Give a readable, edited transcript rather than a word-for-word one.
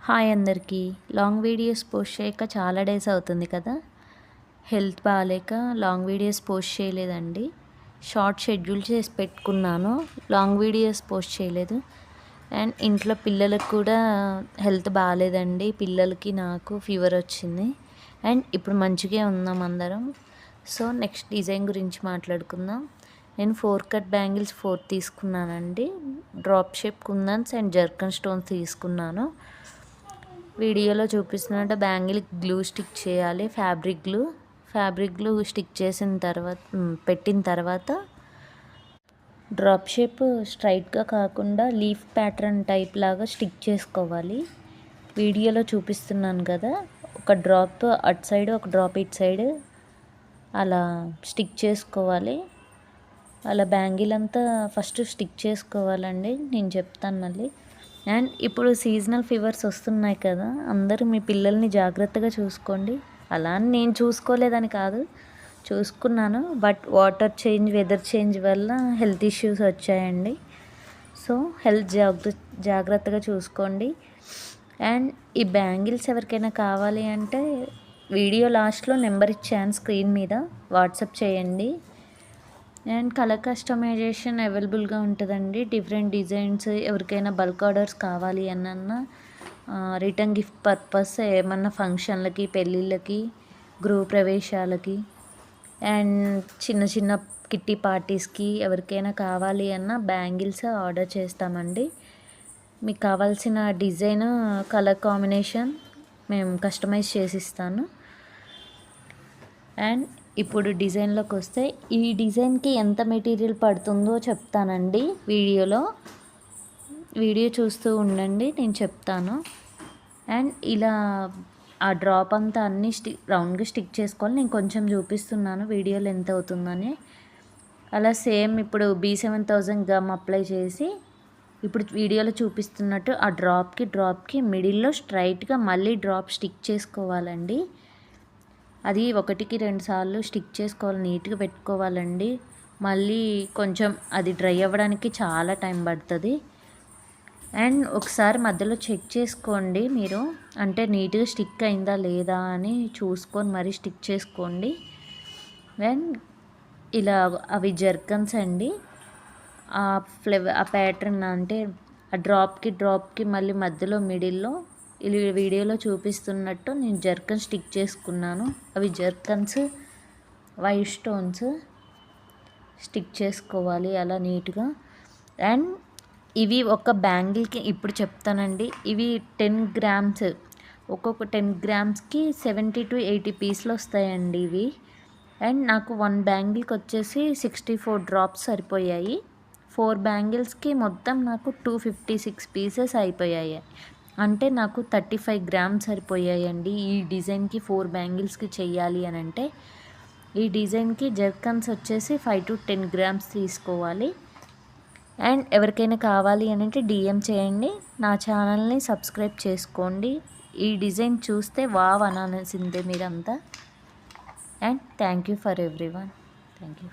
Hi అందరికీ. Long videos post చేయక చాలా డేస్ అవుతుంది కదా. హెల్త్ బాగాలేక లాంగ్ వీడియోస్ పోస్ట్ చేయలేదండి. షార్ట్ షెడ్యూల్ చేసి పెట్టుకున్నాను, లాంగ్ వీడియోస్ పోస్ట్ చేయలేదు. అండ్ ఇంట్లో పిల్లలకు కూడా హెల్త్ బాగాలేదండి. పిల్లలకి నాకు ఫీవర్ వచ్చింది. అండ్ ఇప్పుడు మంచిగా ఉన్నాం అందరం. సో నెక్స్ట్ డిజైన్ గురించి మాట్లాడుకుందాం. నేను 4 కట్ బ్యాంగిల్స్ 4 తీసుకున్నానండి. Drop shape kundans and zircon stones తీసుకున్నాను. వీడియోలో చూపిస్తున్నట్టు బ్యాంగిల్ గ్లూ స్టిక్ చేయాలి. ఫ్యాబ్రిక్ గ్లూ స్టిక్ చేసిన తర్వాత పెట్టిన తర్వాత డ్రాప్ షేప్ స్ట్రైట్గా కాకుండా లీఫ్ ప్యాటర్న్ టైప్ లాగా స్టిక్ చేసుకోవాలి. వీడియోలో చూపిస్తున్నాను కదా, ఒక డ్రాప్ అటు సైడ్ ఒక డ్రాప్ ఇటు సైడ్ అలా స్టిక్ చేసుకోవాలి. అలా బ్యాంగిల్ అంతా ఫస్ట్ స్టిక్ చేసుకోవాలండి. నేను చెప్తాను మళ్ళీ. అండ్ ఇప్పుడు సీజనల్ ఫీవర్స్ వస్తున్నాయి కదా, అందరూ మీ పిల్లల్ని జాగ్రత్తగా చూసుకోండి. అలా అని నేను చూసుకోలేదని కాదు, చూసుకున్నాను. బట్ వెదర్ చేంజ్ వల్ల హెల్త్ ఇష్యూస్ వచ్చాయండి. సో హెల్త్ జాగ్రత్తగా చూసుకోండి. అండ్ ఈ బ్యాంగిల్స్ ఎవరికైనా కావాలి అంటే వీడియో లాస్ట్లో నెంబర్ ఇచ్చాను స్క్రీన్ మీద, వాట్సాప్ చేయండి. అండ్ కలర్ కస్టమైజేషన్ అవైలబుల్గా ఉంటుందండి. డిఫరెంట్ డిజైన్స్ ఎవరికైనా బల్క్ ఆర్డర్స్ కావాలి అన్న రిటర్న్ గిఫ్ట్ పర్పస్ ఏమన్నా ఫంక్షన్లకి, పెళ్ళిళ్ళకి, గృహ ప్రవేశాలకి అండ్ చిన్న చిన్న కిట్టి పార్టీస్కి ఎవరికైనా కావాలి అన్న బ్యాంగిల్స్ ఆర్డర్ చేస్తామండి. మీకు కావాల్సిన డిజైన్, కలర్ కాంబినేషన్ మేము కస్టమైజ్ చేసిస్తాను. అండ్ ఇప్పుడు డిజైన్లోకి వస్తే, ఈ డిజైన్కి ఎంత మెటీరియల్ పడుతుందో చెప్తానండి వీడియో చూస్తూ ఉండండి, నేను చెప్తాను. అండ్ ఇలా ఆ డ్రాప్ అంతా అన్నీ రౌండ్గా స్టిక్ చేసుకోవాలి. నేను కొంచెం చూపిస్తున్నాను వీడియోలో ఎంత అవుతుందని. అలా సేమ్ ఇప్పుడు B7000 గమ్ అప్లై చేసి ఇప్పుడు వీడియోలో చూపిస్తున్నట్టు ఆ డ్రాప్కి మిడిల్లో స్ట్రైట్గా మళ్ళీ డ్రాప్ స్టిక్ చేసుకోవాలండి. అది 1కి 2 సార్లు స్టిక్ చేసుకోవాలి, నీట్గా పెట్టుకోవాలండి. మళ్ళీ కొంచెం అది డ్రై అవ్వడానికి చాలా టైం పడుతుంది. అండ్ ఒకసారి మధ్యలో చెక్ చేసుకోండి మీరు, అంటే నీట్గా స్టిక్ అయిందా లేదా అని చూసుకొని మరీ స్టిక్ చేసుకోండి. అండ్ ఇలా అవి జర్కన్స్ అండి. ఆ ప్యాటర్న్ అంటే ఆ డ్రాప్కి మళ్ళీ మధ్యలో మిడిల్లో వీడియోలో చూపిస్తున్నట్టు నేను జర్కన్ స్టిక్ చేసుకున్నాను. అవి జర్కన్స్ వైట్ స్టోన్స్ స్టిక్ చేసుకోవాలి అలా నీట్గా. అండ్ ఇవి ఒక బ్యాంగిల్కి ఇప్పుడు చెప్తానండి. ఇవి 10 గ్రామ్స్, ఒక్కొక్క 10 గ్రామ్స్కి 70 to 80 పీసులు వస్తాయండి ఇవి. అండ్ నాకు 1 బ్యాంగిల్కి వచ్చేసి 64 డ్రాప్స్ సరిపోయాయి. 4 బ్యాంగిల్స్కి మొత్తం నాకు 256 పీసెస్ అయిపోయాయి. అంటే నాకు 35 గ్రామ్స్ సరిపోయాయండి. ఈ డిజైన్కి 4 బ్యాంగిల్స్కి చెయ్యాలి అని అంటే ఈ డిజైన్కి జర్కన్స్ వచ్చేసి 5 to 10 గ్రామ్స్ తీసుకోవాలి. అండ్ ఎవరికైనా కావాలి అని అంటే DM చేయండి. నా ఛానల్ని సబ్స్క్రైబ్ చేసుకోండి. ఈ డిజైన్ చూస్తే వావ్ అనాల్సిందే మీరంతా. And thank you for everyone. Thank you.